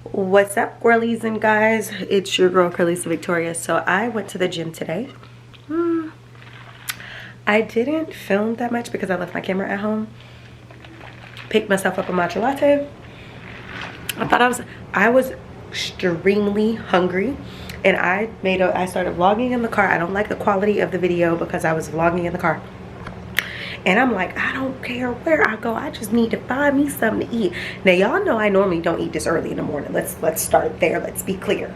What's up, girlies and guys? It's your girl cralisa Victoria. So I went to the gym today. I didn't film that much because I left my camera at home. Picked myself up a matcha latte. I was extremely hungry, and I started vlogging in the car. I don't like the quality of the video because I was vlogging in the car. And I'm like, I don't care where I go, I just need to find me something to eat. Now y'all know I normally don't eat this early in the morning. Let's start there. Let's be clear.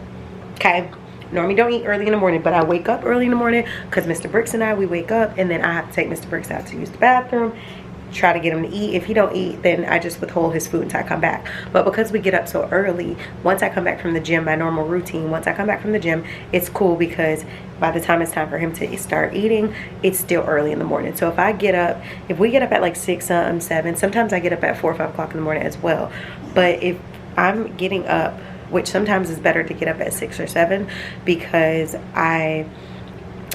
Okay, normally don't eat early in the morning, but I wake up early in the morning because Mr. Brooks and we wake up, and then I have to take Mr. Brooks out to use the bathroom, try to get him to eat. If he don't eat, then I just withhold his food until I come back. But because we get up so early, once I come back from the gym, my normal routine, once I come back from the gym, it's cool because by the time it's time for him to start eating, it's still early in the morning. So if we get up at like 6, 7, sometimes I get up at 4 or 5 o'clock in the morning as well. But if I'm getting up, which sometimes is better to get up at 6 or 7, because I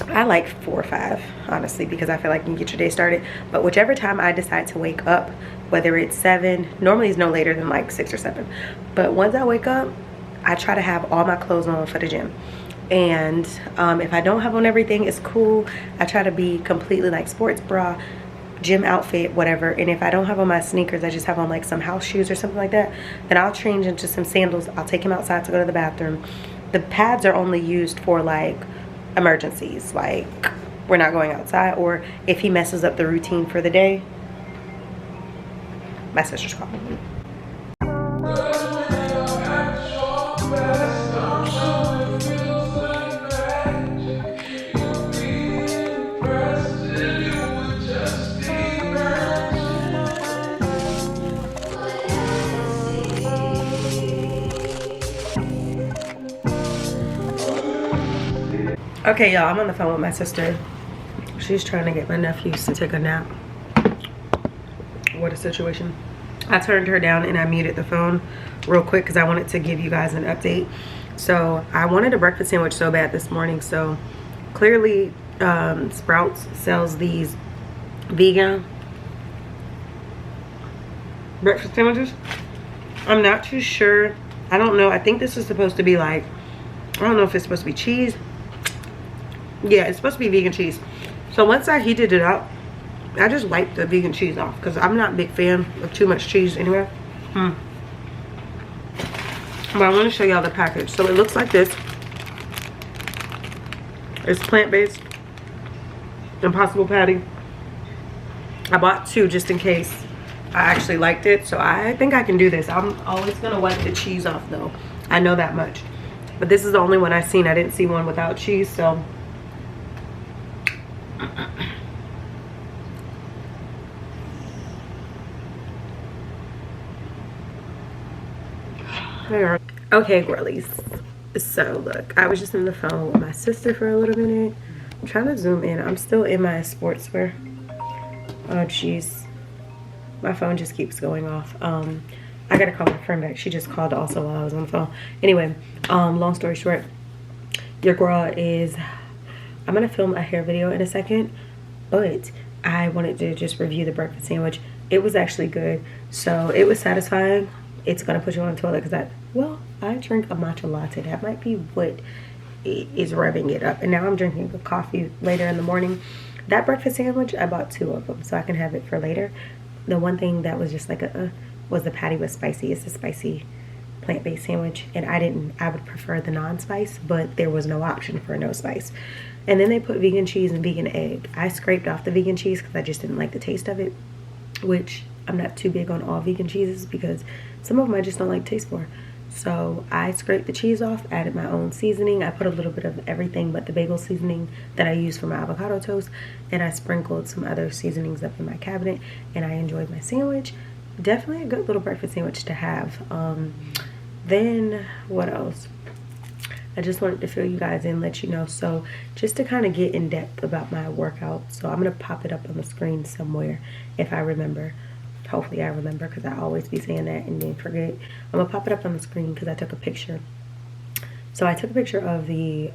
like 4 or 5, honestly, because I feel like you can get your day started. But whichever time I decide to wake up, whether it's 7, normally it's no later than like 6 or 7. But once I wake up, I try to have all my clothes on for the gym. And if I don't have on everything, it's cool. I try to be completely like sports bra, gym outfit, whatever. And if I don't have on my sneakers, I just have on like some house shoes or something like that, then I'll change into some sandals. I'll take him outside to go to the bathroom. The pads are only used for like emergencies, like we're not going outside, or if he messes up the routine for the day. My sister's calling me. Okay, y'all, I'm on the phone with my sister. She's trying to get my nephews to take a nap. What a situation. I turned her down and I muted the phone real quick because I wanted to give you guys an update. So I wanted a breakfast sandwich so bad this morning. So clearly Sprouts sells these vegan breakfast sandwiches. I'm not too sure. I don't know. I think this is supposed to be like, I don't know if it's supposed to be cheese. Yeah, it's supposed to be vegan cheese. So once I heated it up, I just wiped the vegan cheese off because I'm not a big fan of too much cheese anyway. But I want to show y'all the package. So it looks like this. It's plant-based. Impossible patty. I bought 2 just in case I actually liked it. So I think I can do this. I'm always going to wipe the cheese off though. I know that much. But this is the only one I've seen. I didn't see one without cheese, so okay, girlies. So look, I was just on the phone with my sister for a little minute. I'm trying to zoom in. I'm still in my sportswear. Oh jeez, my phone just keeps going off. I gotta call my friend back. She just called also while I was on the phone. Anyway, long story short, your girl is, I'm gonna film a hair video in a second, but I wanted to just review the breakfast sandwich. It was actually good. So it was satisfying. It's gonna put you on the toilet because I drink a matcha latte. That might be what is revving it up. And now I'm drinking a coffee later in the morning. That breakfast sandwich, I bought 2 of them so I can have it for later. The one thing that was just like was the patty was spicy. It's a spicy plant-based sandwich, and I would prefer the non-spice, but there was no option for no spice. And then they put vegan cheese and vegan egg. I scraped off the vegan cheese because I just didn't like the taste of it, which I'm not too big on all vegan cheeses because some of them I just don't like the taste for. So I scraped the cheese off, added my own seasoning. I put a little bit of everything but the bagel seasoning that I use for my avocado toast, and I sprinkled some other seasonings up in my cabinet, and I enjoyed my sandwich. Definitely a good little breakfast sandwich to have. Then what else? I just wanted to fill you guys in, let you know. So just to kind of get in depth about my workout, so I'm gonna pop it up on the screen somewhere if I remember. Hopefully I remember, because I always be saying that and then forget. I'm gonna pop it up on the screen because I took a picture. So I took a picture of the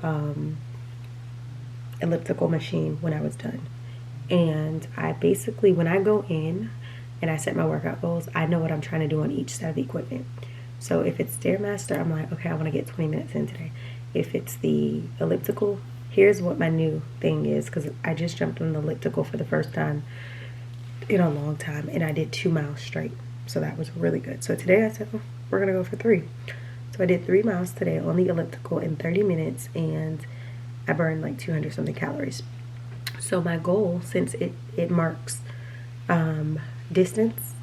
elliptical machine when I was done, and I basically, when I go in and I set my workout goals, I know what I'm trying to do on each set of equipment. So if it's Stairmaster, I'm like, okay, I want to get 20 minutes in today. If it's the elliptical, here's what my new thing is, because I just jumped on the elliptical for the first time in a long time, and I did 2 miles straight. So that was really good. So today I said, oh, we're going to go for 3. So I did 3 miles today on the elliptical in 30 minutes, and I burned like 200 something calories. So my goal, since it marks distance,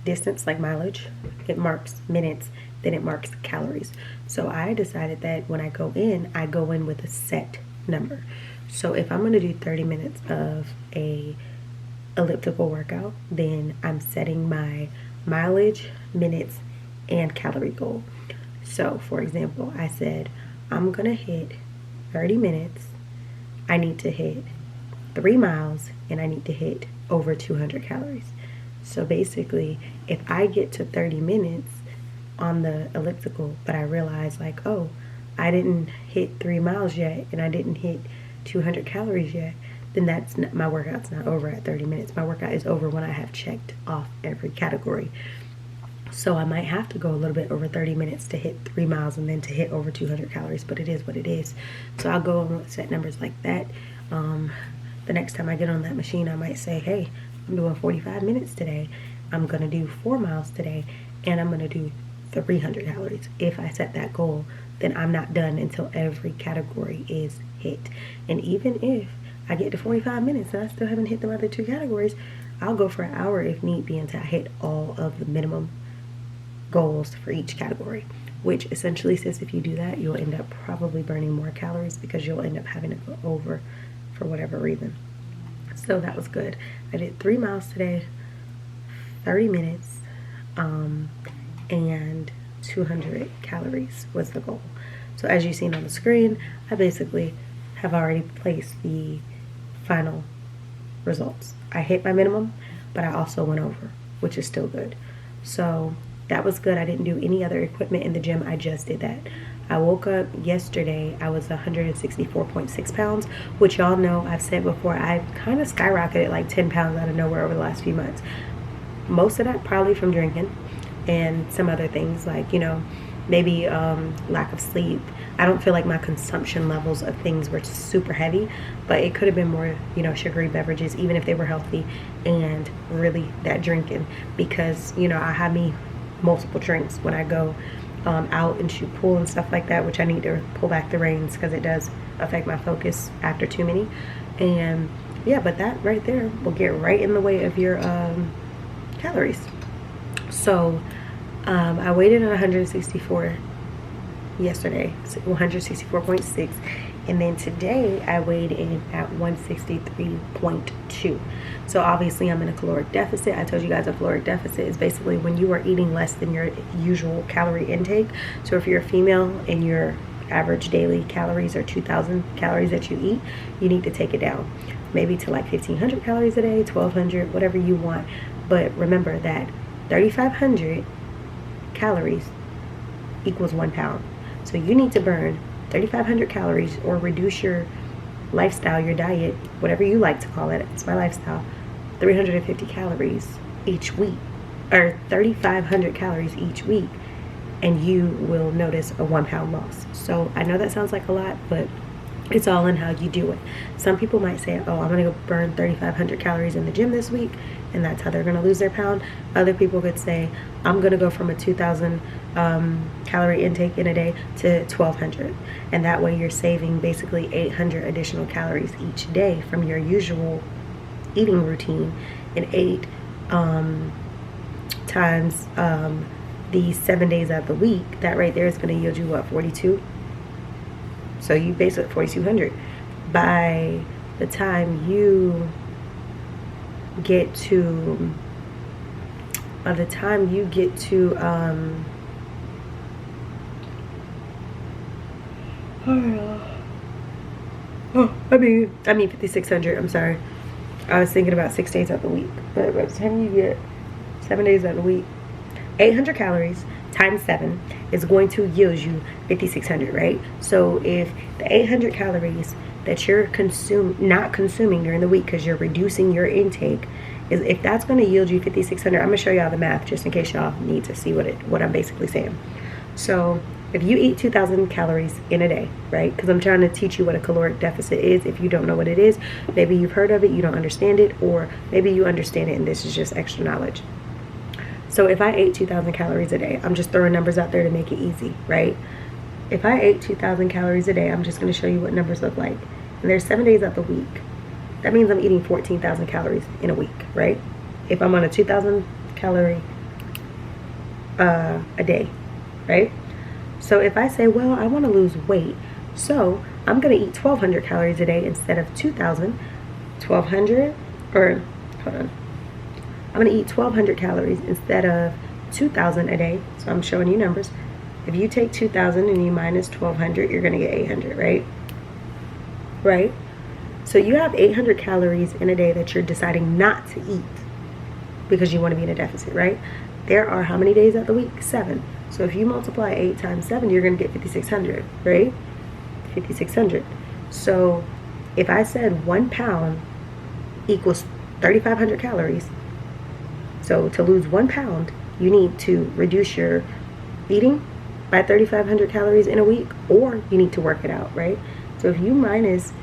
distance like mileage, it marks minutes, then it marks calories. So I decided that when I go in with a set number. So if I'm going to do 30 minutes of a elliptical workout, then I'm setting my mileage, minutes, and calorie goal. So for example, I said I'm going to hit 30 minutes, I need to hit 3 miles, and I need to hit over 200 calories. So basically, if I get to 30 minutes on the elliptical, but I realize like, oh, I didn't hit 3 miles yet, and I didn't hit 200 calories yet, then that's not, my workout's not over at 30 minutes. My workout is over when I have checked off every category. So I might have to go a little bit over 30 minutes to hit 3 miles and then to hit over 200 calories, but it is what it is. So I'll go on with set numbers like that. The next time I get on that machine, I might say, hey, I'm doing 45 minutes today. I'm going to do 4 miles today, and I'm going to do 300 calories. If I set that goal, then I'm not done until every category is hit. And even if I get to 45 minutes and I still haven't hit the other 2 categories, I'll go for an hour if need be until I hit all of the minimum goals for each category, which essentially says if you do that, you'll end up probably burning more calories because you'll end up having to go over for whatever reason. So that was good. I did 3 miles today, 30 minutes, and 200 calories was the goal. So as you've seen on the screen, I basically have already placed the final results. I hit my minimum, but I also went over, which is still good. So that was good. I didn't do any other equipment in the gym. I just did that. I woke up yesterday, I was 164.6 pounds, which y'all know I've said before, I kind of skyrocketed like 10 pounds out of nowhere over the last few months. Most of that probably from drinking and some other things like, you know, maybe lack of sleep. I don't feel like my consumption levels of things were super heavy, but it could have been more, you know, sugary beverages, even if they were healthy, and really that drinking, because, you know, I have me multiple drinks when I go out and shoot pool and stuff like that, which I need to pull back the reins because it does affect my focus after too many. And yeah, but that right there will get right in the way of your calories. So I weighed in at 164 yesterday, 164.6, and then today I weighed in at 163.2. So obviously I'm in a caloric deficit. I told you guys a caloric deficit is basically when you are eating less than your usual calorie intake. So if you're a female and your average daily calories are 2,000 calories that you eat, you need to take it down, maybe to like 1,500 calories a day, 1,200, whatever you want. But remember that 3,500 calories equals 1 pound. So you need to burn 3,500 calories or reduce your lifestyle, your diet, whatever you like to call it. It's my lifestyle. 350 calories each week, or 3,500 calories each week, and you will notice a 1 pound loss. So I know that sounds like a lot, but it's all in how you do it. Some people might say, oh, I'm going to go burn 3,500 calories in the gym this week, and that's how they're going to lose their pound. Other people could say, I'm going to go from a 2,000 calorie intake in a day to 1,200. And that way you're saving basically 800 additional calories each day from your usual eating routine. And 8 times the 7 days of the week, that right there is going to yield you what, 42? So you basically 4,200. By the time you get to, I mean 5,600. I'm sorry. I was thinking about 6 days of the week. But by the time you get 7 days of the week, 800 calories times 7 is going to yield you 5,600, right? So if the 800 calories that you're not consuming during the week because you're reducing your intake, is if that's going to yield you 5,600. I'm going to show y'all the math just in case y'all need to see what I'm basically saying. So if you eat 2,000 calories in a day, right? Because I'm trying to teach you what a caloric deficit is. If you don't know what it is, maybe you've heard of it, you don't understand it, or maybe you understand it and this is just extra knowledge. So if I ate 2,000 calories a day, I'm just throwing numbers out there to make it easy, right? If I ate 2,000 calories a day, I'm just going to show you what numbers look like. And there's 7 days out the week. That means I'm eating 14,000 calories in a week, right? If I'm on a 2,000 calorie a day, right? So if I say, well, I want to lose weight, so I'm going to eat 1,200 calories a day instead of 2,000. 1,200, or hold on. I'm going to eat 1,200 calories instead of 2,000 a day. So I'm showing you numbers. If you take 2,000 and you minus 1,200, you're going to get 800, right? Right? So you have 800 calories in a day that you're deciding not to eat because you want to be in a deficit, right? There are how many days out the week? 7. So if you multiply 8 times 7, you're going to get 5,600, right? 5,600. So if I said 1 pound equals 3,500 calories, so to lose 1 pound, you need to reduce your eating by 3,500 calories in a week, or you need to work it out, right? So if you minus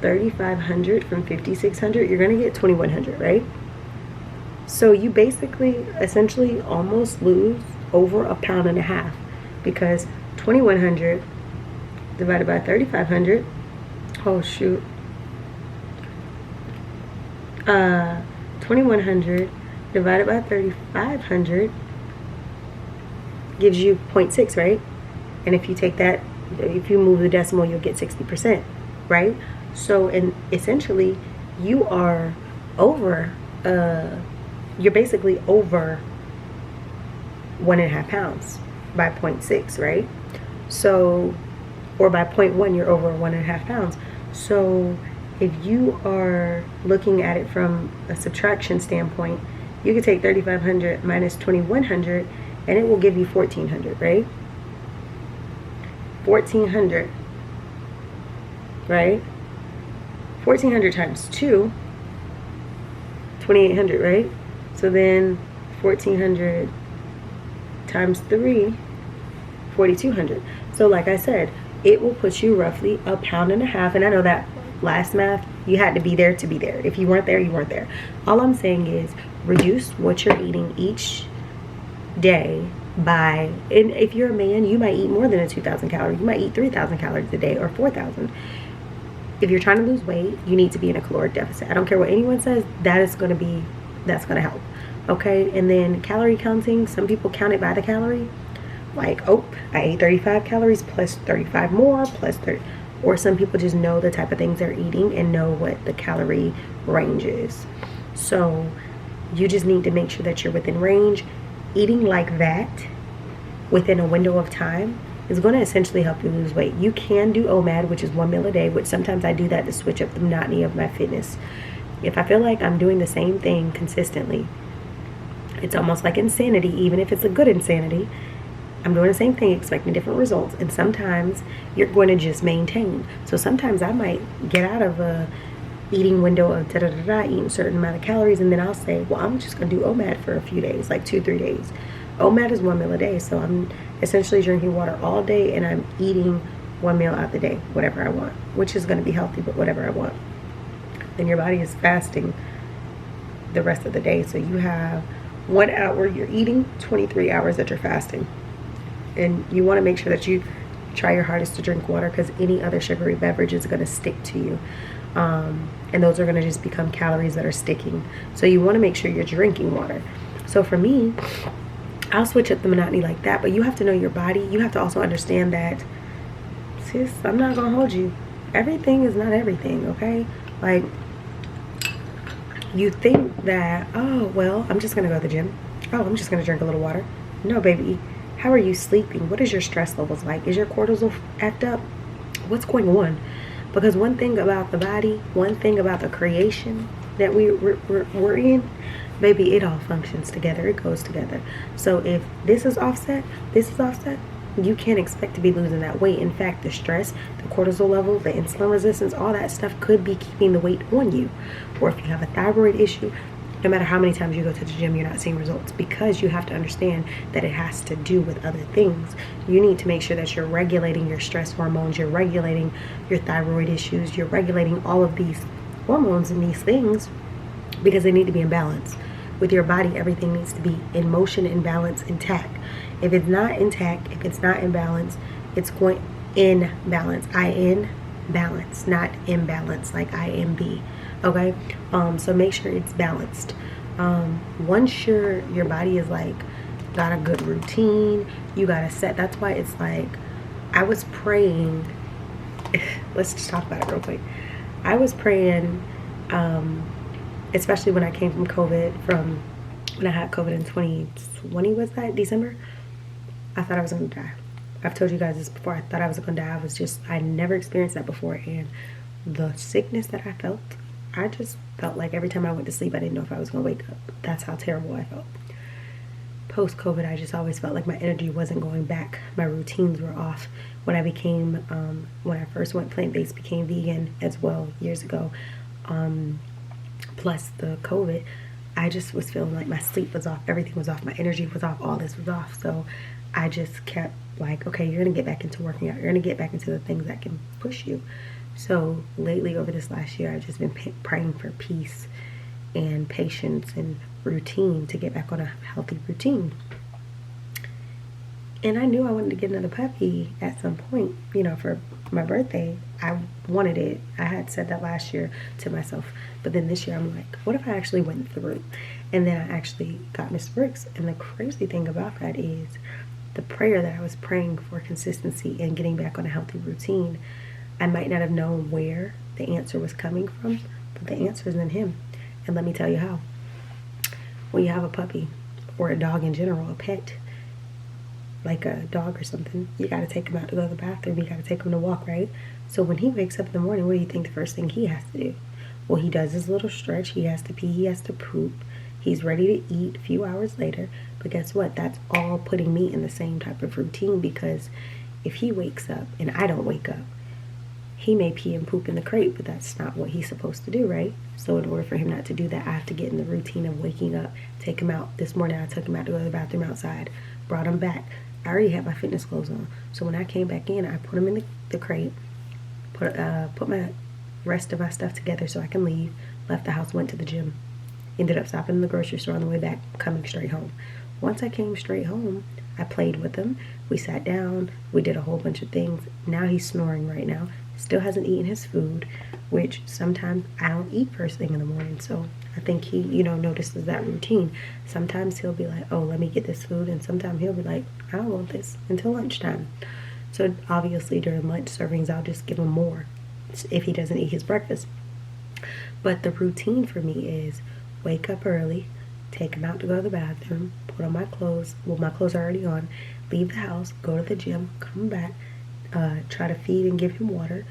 3,500 from 5,600, you're going to get 2,100, right? So you basically essentially almost lose over 1.5 pounds because 2,100 divided by 3,500, oh shoot, 2,100 divided by 3,500 gives you 0.6, right? And if you take that, if you move the decimal, you'll get 60%, right? So, and essentially, you are over, you're basically over 1.5 pounds by 0.6, right? So, or by 0.1, you're over 1.5 pounds. So, if you are looking at it from a subtraction standpoint, you could take 3,500 minus 2,100, and it will give you 1,400, right? 1,400, right? 1,400 times 2, 2,800, right? So then 1,400 times 3, 4,200. So like I said, it will put you roughly 1.5 pounds. And I know that last math, you had to be there to be there. If you weren't there, you weren't there. All I'm saying is reduce what you're eating each day by, and if you're a man, you might eat more than a 2,000 calories. You might eat 3,000 calories a day or 4,000. If you're trying to lose weight, you need to be in a caloric deficit. I don't care what anyone says, that's going to help. Okay, and then calorie counting, some people count it by the calorie. Like, oh, I ate 35 calories plus 35 more plus 30. Or some people just know the type of things they're eating and know what the calorie range is. So you just need to make sure that you're within range. Eating like that within a window of time is going to essentially help you lose weight. You can do OMAD, which is 1 meal a day, which sometimes I do that to switch up the monotony of my fitness. If I feel like I'm doing the same thing consistently, it's almost like insanity, even if it's a good insanity. I'm doing the same thing, expecting different results. And sometimes you're going to just maintain. So sometimes I might get out of a eating window of eating a certain amount of calories, and then I'll say, well, I'm just going to do OMAD for a few days, like 2-3 days. OMAD is 1 meal a day, so I'm essentially drinking water all day, and I'm eating 1 meal out the day, whatever I want, which is going to be healthy, but whatever I want. Then your body is fasting the rest of the day, so you have 1 hour you're eating, 23 hours that you're fasting. And you want to make sure that you try your hardest to drink water, because any other sugary beverage is going to stick to you. And those are going to just become calories that are sticking. So you want to make sure you're drinking water. So for me, I'll switch up the monotony like that. But you have to know your body. You have to also understand that, sis, I'm not going to hold you. Everything is not everything, okay? Like, you think that, oh, well, I'm just going to go to the gym. Oh, I'm just going to drink a little water. No, baby. How are you sleeping? What is your stress levels like? Is your cortisol act up? What's going on? Because one thing about the body, one thing about the creation that we're in, baby, it all functions together. It goes together. So if this is offset, you can't expect to be losing that weight. In fact, the stress, the cortisol level, the insulin resistance, all that stuff could be keeping the weight on you. Or if you have a thyroid issue, no matter how many times you go to the gym, you're not seeing results, because you have to understand that it has to do with other things. You need to make sure that you're regulating your stress hormones, you're regulating your thyroid issues, you're regulating all of these hormones and these things, because they need to be in balance. With your body, everything needs to be in motion, in balance, intact. If it's not intact, if it's not in balance, it's going in balance. In balance, not imbalance like IMB. Okay, so make sure it's balanced. Once your body is like got a good routine, you gotta set. That's why it's like, I was praying. Let's just talk about it real quick. I was praying, especially when I came from COVID, from when I had COVID in 2020, was that December? I thought I was gonna die. I've told you guys this before. I thought I was gonna die. I never experienced that before, and the sickness that I felt, I just felt like every time I went to sleep, I didn't know if I was gonna wake up. That's how terrible I felt. Post-COVID, I just always felt like my energy wasn't going back. My routines were off. When I first went plant-based, became vegan as well years ago, plus the COVID, I just was feeling like my sleep was off, everything was off, my energy was off, all this was off. So I just kept like, okay, you're gonna get back into working out, you're gonna get back into the things that can push you. So lately, over this last year, I've just been praying for peace and patience and routine, to get back on a healthy routine. And I knew I wanted to get another puppy at some point, for my birthday. I wanted it. I had said that last year to myself. But then this year I'm like, what if I actually went through? And then I actually got Miss Brooks. And the crazy thing about that is the prayer that I was praying for consistency and getting back on a healthy routine, I might not have known where the answer was coming from, but the answer is in him. And let me tell you how. When you have a puppy, or a dog in general, a pet, like a dog or something, you got to take him out to go to the bathroom. You got to take him to walk, right? So when he wakes up in the morning, what do you think the first thing he has to do? Well, he does his little stretch. He has to pee. He has to poop. He's ready to eat a few hours later. But guess what? That's all putting me in the same type of routine, because if he wakes up and I don't wake up, he may pee and poop in the crate, but that's not what he's supposed to do, right? So in order for him not to do that, I have to get in the routine of waking up, take him out. This morning I took him out to go to the bathroom outside, brought him back. I already had my fitness clothes on. So when I came back in, I put him in the crate, put my rest of my stuff together so I can leave, left the house, went to the gym, ended up stopping in the grocery store on the way back, coming straight home. Once I came straight home, I played with him. We sat down, we did a whole bunch of things. Now he's snoring right now. Still hasn't eaten his food, which sometimes I don't eat first thing in the morning. So I think he, notices that routine. Sometimes he'll be like, oh, let me get this food. And sometimes he'll be like, I don't want this until lunchtime. So obviously during lunch servings, I'll just give him more if he doesn't eat his breakfast. But the routine for me is wake up early, take him out to go to the bathroom, put on my clothes. Well, my clothes are already on. Leave the house, go to the gym, come back, try to feed and give him water,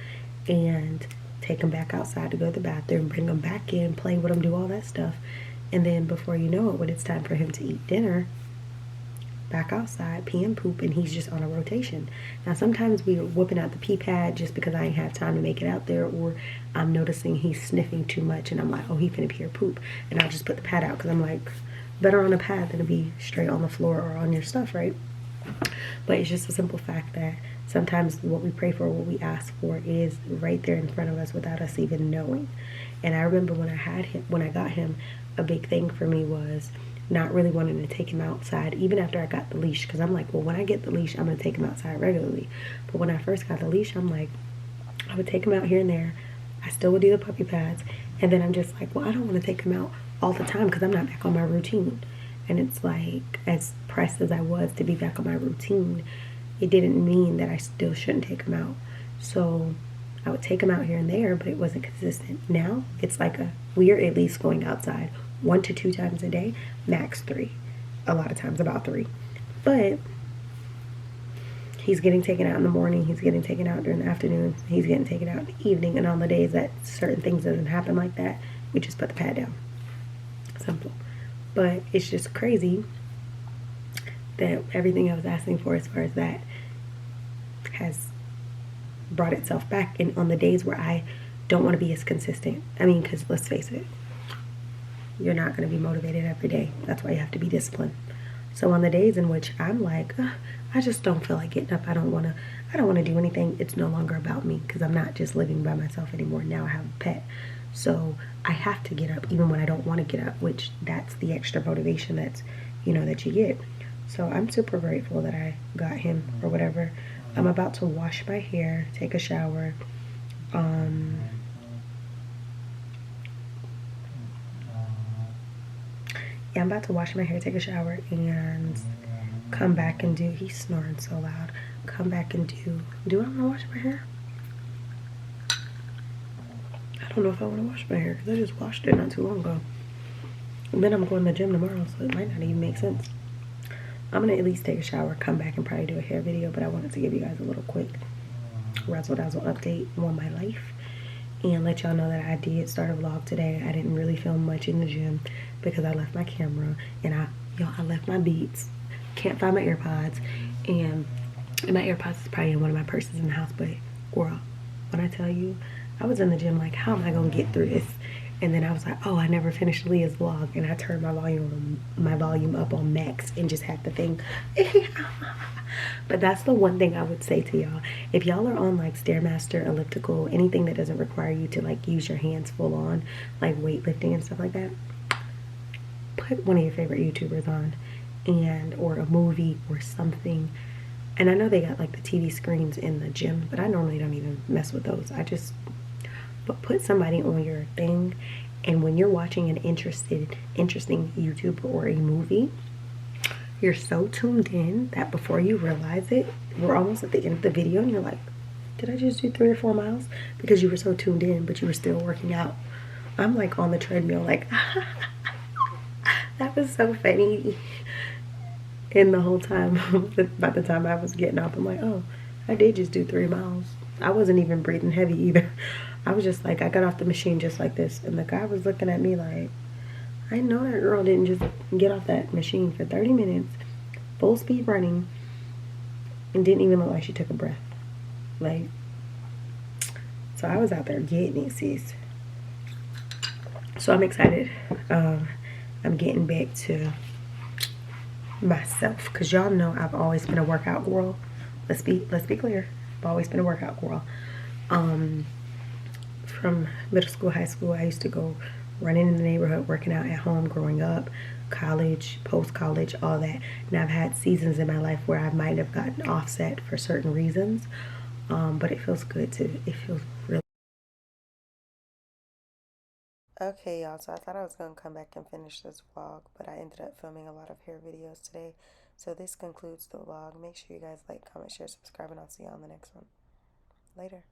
and take him back outside to go to the bathroom, bring him back in, play with him, do all that stuff. And then before you know it, when it's time for him to eat dinner, back outside, pee and poop, and he's just on a rotation. Now sometimes we're whipping out the pee pad just because I ain't have time to make it out there, or I'm noticing he's sniffing too much and I'm like, oh, he finna pee or poop, and I'll just put the pad out, because I'm like, better on a pad than to be straight on the floor or on your stuff, right? But it's just a simple fact that sometimes what we pray for, what we ask for, is right there in front of us without us even knowing. And I remember when I got him, a big thing for me was not really wanting to take him outside, even after I got the leash, because I'm like, well, when I get the leash, I'm going to take him outside regularly. But when I first got the leash, I'm like, I would take him out here and there. I still would do the puppy pads. And then I'm just like, well, I don't want to take him out all the time because I'm not back on my routine. And it's like, as pressed as I was to be back on my routine, it didn't mean that I still shouldn't take him out. So I would take him out here and there, but it wasn't consistent. Now it's like we're at least going outside 1 to 2 times a day, max 3. A lot of times about 3. But he's getting taken out in the morning, he's getting taken out during the afternoon, he's getting taken out in the evening, and on the days that certain things doesn't happen like that, we just put the pad down. Simple. But it's just crazy that everything I was asking for as far as that has brought itself back. And on the days where I don't want to be as consistent, I mean, because let's face it, you're not going to be motivated every day. That's why you have to be disciplined. So on the days in which I'm like, I just don't feel like getting up, I don't want to do anything, it's no longer about me, because I'm not just living by myself anymore. Now I have a pet. So I have to get up even when I don't want to get up, which that's the extra motivation that's, that you get. So I'm super grateful that I got him or whatever. I'm about to wash my hair, take a shower. Yeah, I'm about to wash my hair, take a shower, and come back and do, he's snoring so loud, come back and do I want to wash my hair? I don't know if I want to wash my hair, because I just washed it not too long ago. And then I'm going to the gym tomorrow, so it might not even make sense. I'm going to at least take a shower, come back, and probably do a hair video, but I wanted to give you guys a little quick razzle-dazzle update on my life and let y'all know that I did start a vlog today. I didn't really film much in the gym because I left my camera, and I left my Beats. Can't find my AirPods, and my AirPods is probably in one of my purses in the house. But girl, when I tell you, I was in the gym like, how am I gonna get through this? And then I was like, oh, I never finished Leah's vlog, and I turned my volume up on max and just had the thing. But that's the one thing I would say to y'all. If y'all are on like Stairmaster, elliptical, anything that doesn't require you to like use your hands full on, like weightlifting and stuff like that, put one of your favorite YouTubers on, or a movie or something. And I know they got like the TV screens in the gym, but I normally don't even mess with those. But put somebody on your thing, and when you're watching an interesting YouTube or a movie, you're so tuned in that before you realize it, we're almost at the end of the video and you're like, did I just do 3 or 4 miles? Because you were so tuned in, but you were still working out. I'm like on the treadmill like, that was so funny. And the whole time, by the time I was getting up, I'm like, oh, I did just do 3 miles. I wasn't even breathing heavy either. I was just like, I got off the machine just like this, and the guy was looking at me like, I know that girl didn't just get off that machine for 30 minutes, full speed running, and didn't even look like she took a breath. Like, so I was out there getting it, sis. So I'm excited. I'm getting back to myself, because y'all know I've always been a workout girl. Let's be clear. I've always been a workout girl. From middle school, high school, I used to go running in the neighborhood, working out at home growing up, college, post-college, all that. And I've had seasons in my life where I might have gotten offset for certain reasons, but it feels good it feels really. Okay, y'all, so I thought I was going to come back and finish this vlog, but I ended up filming a lot of hair videos today. So this concludes the vlog. Make sure you guys like, comment, share, subscribe, and I'll see you on the next one. Later.